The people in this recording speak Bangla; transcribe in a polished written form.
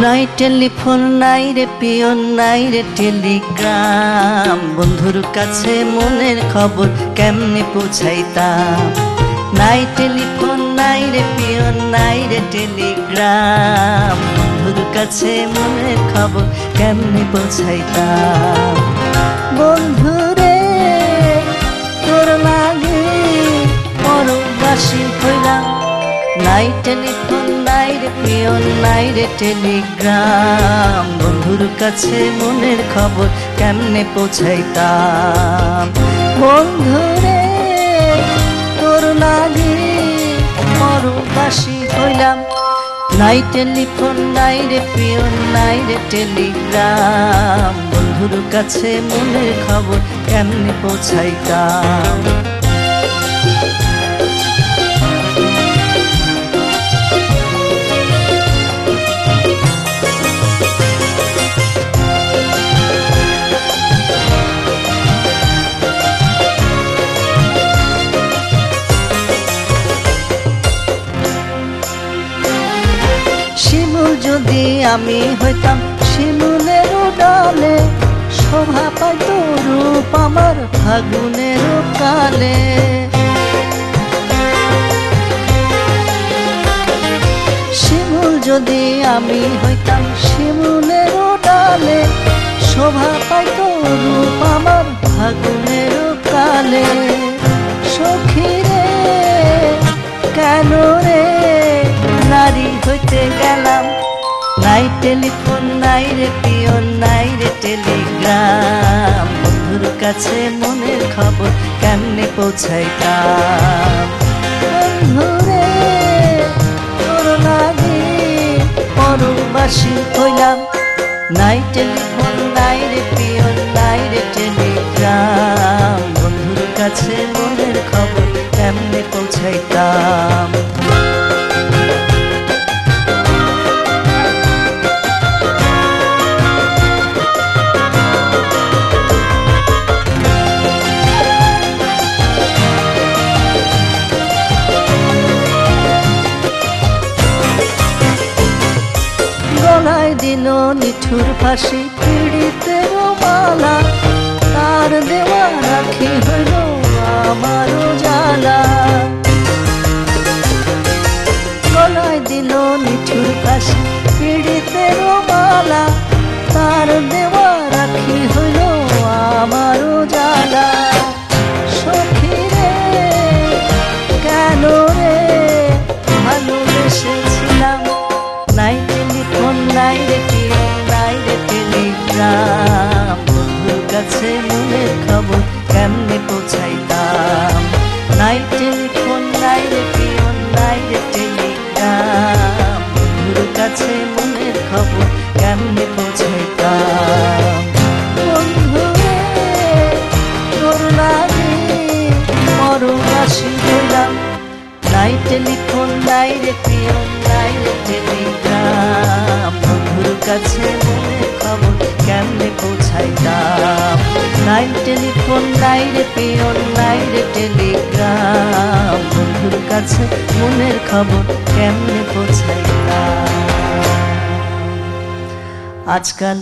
নাই টেলিফোন নাই রে পিয়ন নাই রে টেলিগ্রাম, বন্ধুর কাছে মনের খবর কেমনে পৌঁছাইতাম। নাই টেলিফোন নাই রে পিয়ন নাই রে টেলিগ্রাম, বন্ধুর কাছে মনের খবর কেমনে পৌঁছাইতাম। বন্ধুরে তোর লাগে পরবাসী হইলাম, নাই টেলিফোন নাই রে পিয়ন নাই রে টেলিগ্রাম, বন্ধুর কাছে মনের খবর কেমনে পৌঁছাইতাম। বন্ধুরে তোর লাগি পরবাসী হইলাম, নাই টেলিফোন নাই রে পিয়ন নাই রে টেলিগ্রাম, বন্ধুর কাছে মনের খবর কেমনে পৌঁছাইতাম। যদি আমি হইতাম শিমুলের ডালে, শোভা পাইত রূপ আমার ফাগুনের কালে। শিমুল যদি আমি হইতাম শিমুলের ডালে, শোভা পাইত রূপ আমার ফাগুনের কালে। সখী রে কেন রে নারী হইতে গেলাম, নাই টেলিফোন নাই রে পিয়ন নাই রে টেলিগ্রাম, বন্ধুর কাছে মনের খবর কেমনে পৌঁছাইতাম। বন্ধুরে তোর লাগি পরবাসী হইলাম, নাই টেলিফোন নাই রে পিয়ন নাই রে টেলিগ্রাম, বন্ধুর কাছে মনের খবর কেমনে পৌঁছাইতাম। দিল নিঠুর ফাঁসি পীড়িতের মালা, তার দেওয়া রাখি হইল আমারও জ্বালা। গলায় দিল নিঠুর ফাঁসি পীড়িতের মালা, তার দেওয়া রাখি হইল আমারও জ্বালা। সখী রে কেন রে ভালোবেসেছিলাম, নাই টেলিফোন নাই রে পিয়ন নাই রে টেলিগ্রাম, বন্ধুর কাছে মনের খবর কেমনে পৌঁছাইতাম। নাই টেলিফোন নাই রে পিয়ন নাই রে টেলিগ্রাম, বন্ধুর কাছে মনের খবর কেমনে পৌঁছাইতাম। বন্ধুরে তোর লাগি পরবাসী হইলাম, নাই টেলিফোন নাই রে পিয়ন নাই রে টেলিগ্রাম, বন্ধুর কাছে মনের খবর কেমনে পৌঁছাইতাম। নাই টেলিফোন নাই রে পিয়ন নাই রে টেলিগ্রাম, বন্ধুর কাছে মনের খবর কেমনে পৌঁছাইতাম। আজকাল